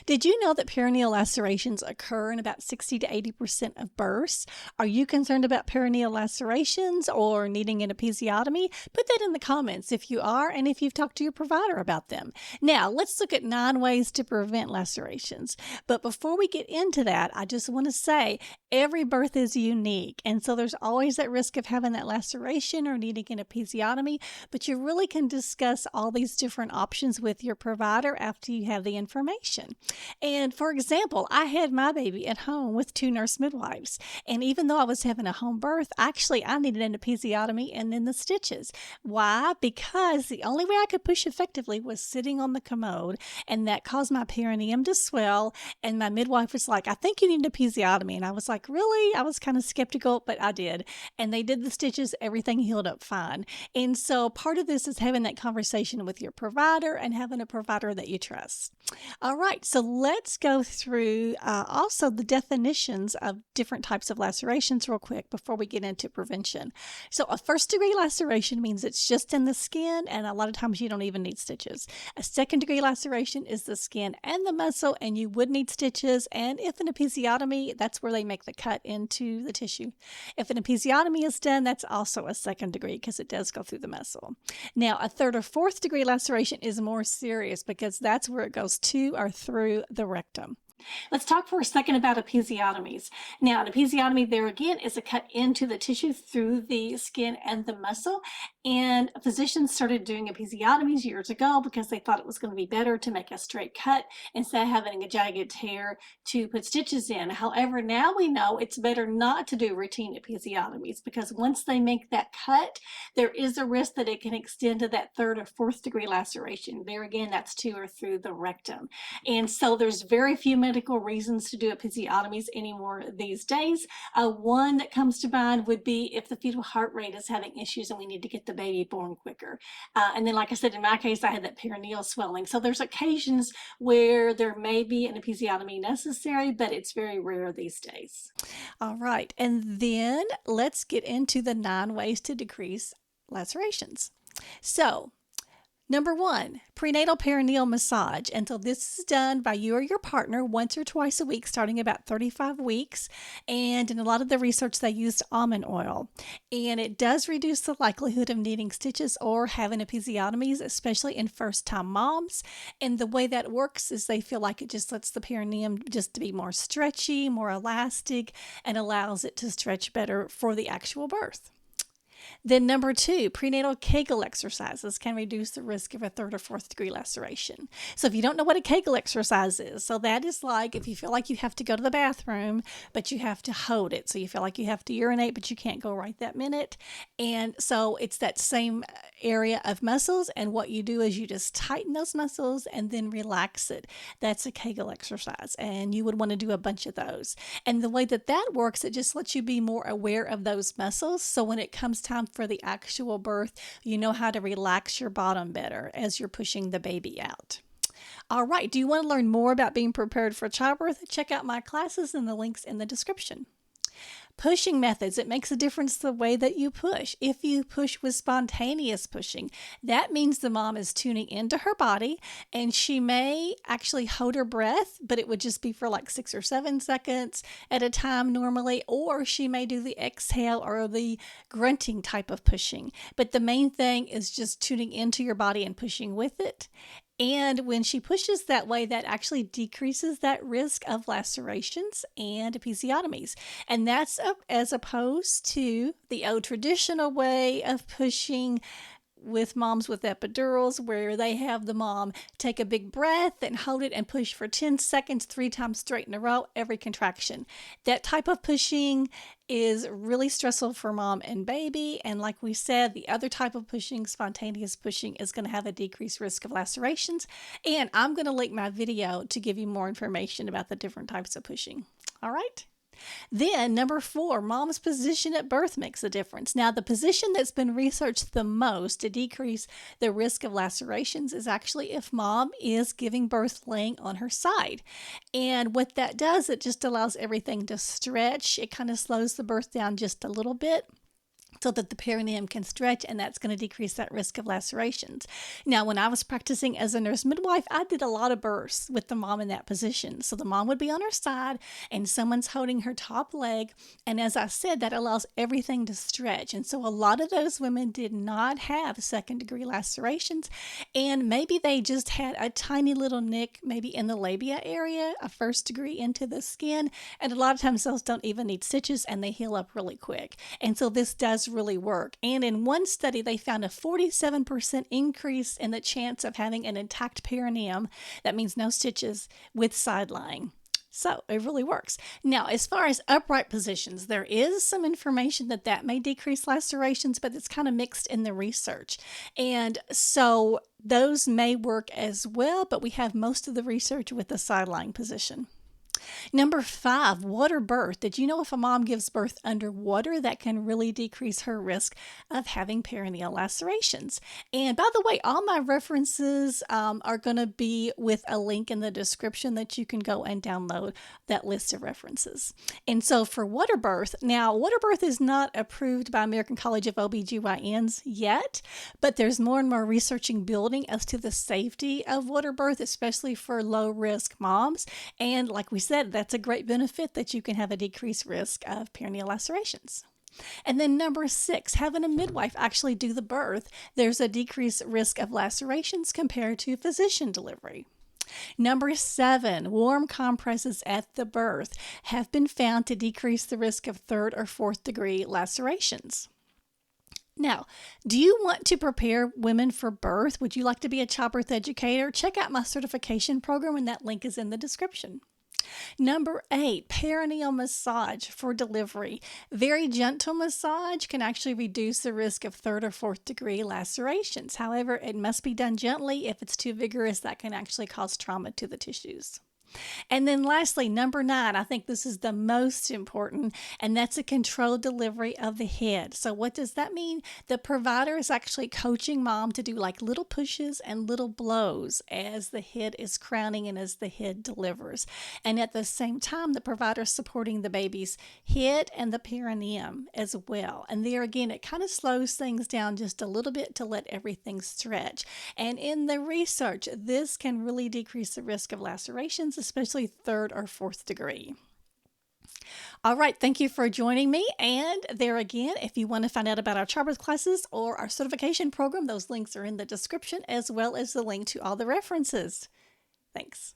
Did you know that perineal lacerations occur in about 60 to 80% of births? Are you concerned about perineal lacerations or needing an episiotomy? Put that in the comments if you are and if you've talked to your provider about them. Now, let's look at 9 ways to prevent lacerations. But before we get into that, I just want to say every birth is unique. And so there's always that risk of having that laceration or needing an episiotomy. But you really can discuss all these different options with your provider after you have the information. And for example, I had my baby at home with 2 nurse midwives. And even though I was having a home birth, actually I needed an episiotomy and then the stitches. Why? Because the only way I could push effectively was sitting on the commode, and that caused my perineum to swell. And my midwife was like, I think you need an episiotomy. And I was like, really? I was kind of skeptical, but I did. And they did the stitches, everything healed up fine. And so part of this is having that conversation with your provider and having a provider that you trust. All right, so let's go through also the definitions of different types of lacerations real quick before we get into prevention. So a first-degree laceration means it's just in the skin, and a lot of times you don't even need stitches. A second-degree laceration is the skin and the muscle, and you would need stitches. And if an episiotomy, that's where they make the cut into the tissue. If an episiotomy is done, that's also a second degree because it does go through the muscle. Now, a third or fourth degree laceration is more serious because that's where it goes to or through the rectum. Let's talk for a second about episiotomies. Now, an episiotomy there again is a cut into the tissue through the skin and the muscle. And physicians started doing episiotomies years ago because they thought it was going to be better to make a straight cut instead of having a jagged tear to put stitches in. However, now we know it's better not to do routine episiotomies because once they make that cut, there is a risk that it can extend to that third or fourth degree laceration. There again, that's to or through the rectum. And so there's very few medical reasons to do episiotomies anymore these days. One that comes to mind would be if the fetal heart rate is having issues and we need to get the baby born quicker. And then, like I said, in my case, I had that perineal swelling. So there's occasions where there may be an episiotomy necessary, but it's very rare these days. All right, and then let's get into the 9 ways to decrease lacerations. So, number 1, prenatal perineal massage. And so this is done by you or your partner once or twice a week, starting about 35 weeks. And in a lot of the research, they used almond oil. And it does reduce the likelihood of needing stitches or having episiotomies, especially in first-time moms. And the way that works is they feel like it just lets the perineum just to be more stretchy, more elastic, and allows it to stretch better for the actual birth. Then number 2, prenatal Kegel exercises can reduce the risk of a third or fourth degree laceration. So if you don't know what a Kegel exercise is, so that is like if you feel like you have to go to the bathroom, but you have to hold it. So you feel like you have to urinate, but you can't go right that minute. And so it's that same area of muscles. And what you do is you just tighten those muscles and then relax it. That's a Kegel exercise. And you would want to do a bunch of those. And the way that that works, it just lets you be more aware of those muscles. So when it comes time for the actual birth, you know how to relax your bottom better as you're pushing the baby out. All right, do you want to learn more about being prepared for childbirth? Check out my classes and the links in the description. Pushing methods, it makes a difference the way that you push. If you push with spontaneous pushing, that means the mom is tuning into her body and she may actually hold her breath, but it would just be for like 6 or 7 seconds at a time normally, or she may do the exhale or the grunting type of pushing. But the main thing is just tuning into your body and pushing with it. And when she pushes that way, that actually decreases that risk of lacerations and episiotomies. And that's as opposed to the old traditional way of pushing with moms with epidurals, where they have the mom take a big breath and hold it and push for 10 seconds, 3 times straight in a row, every contraction. That type of pushing is really stressful for mom and baby. And like we said, the other type of pushing, spontaneous pushing, is going to have a decreased risk of lacerations. And I'm going to link my video to give you more information about the different types of pushing. All right. Then number 4, mom's position at birth makes a difference. Now, the position that's been researched the most to decrease the risk of lacerations is actually if mom is giving birth laying on her side. And what that does, it just allows everything to stretch. It kind of slows the birth down just a little bit. so that the perineum can stretch, and that's going to decrease that risk of lacerations. Now, when I was practicing as a nurse midwife, I did a lot of births with the mom in that position. So the mom would be on her side and someone's holding her top leg. And as I said, that allows everything to stretch. And so a lot of those women did not have second-degree lacerations, and maybe they just had a tiny little nick, maybe in the labia area, a first degree into the skin. And a lot of times those don't even need stitches and they heal up really quick. And so this does really work. And in one study, they found a 47% increase in the chance of having an intact perineum. That means no stitches with side lying. So it really works. Now, as far as upright positions, there is some information that may decrease lacerations, but it's kind of mixed in the research. And so those may work as well, but we have most of the research with the side lying position. Number 5, water birth. Did you know if a mom gives birth underwater, that can really decrease her risk of having perineal lacerations? And by the way, all my references are going to be with a link in the description that you can go and download that list of references. And so for water birth, now water birth is not approved by American College of OBGYNs yet, but there's more and more researching building as to the safety of water birth, especially for low risk moms. And like we said, that's a great benefit, that you can have a decreased risk of perineal lacerations. And then number 6, having a midwife actually do the birth, there's a decreased risk of lacerations compared to physician delivery. Number 7, warm compresses at the birth have been found to decrease the risk of 3rd or 4th degree lacerations. Now, do you want to prepare women for birth? Would you like to be a childbirth educator? Check out my certification program, and that link is in the description. Number 8, perineal massage for delivery. Very gentle massage can actually reduce the risk of 3rd or 4th degree lacerations. However, it must be done gently. If it's too vigorous, that can actually cause trauma to the tissues. And then lastly, number 9, I think this is the most important, and that's a controlled delivery of the head. So what does that mean? The provider is actually coaching mom to do like little pushes and little blows as the head is crowning and as the head delivers. And at the same time, the provider is supporting the baby's head and the perineum as well. And there again, it kind of slows things down just a little bit to let everything stretch. And in the research, this can really decrease the risk of lacerations, especially 3rd or 4th degree. All right, thank you for joining me. And there again, if you want to find out about our childbirth classes or our certification program, those links are in the description, as well as the link to all the references. Thanks.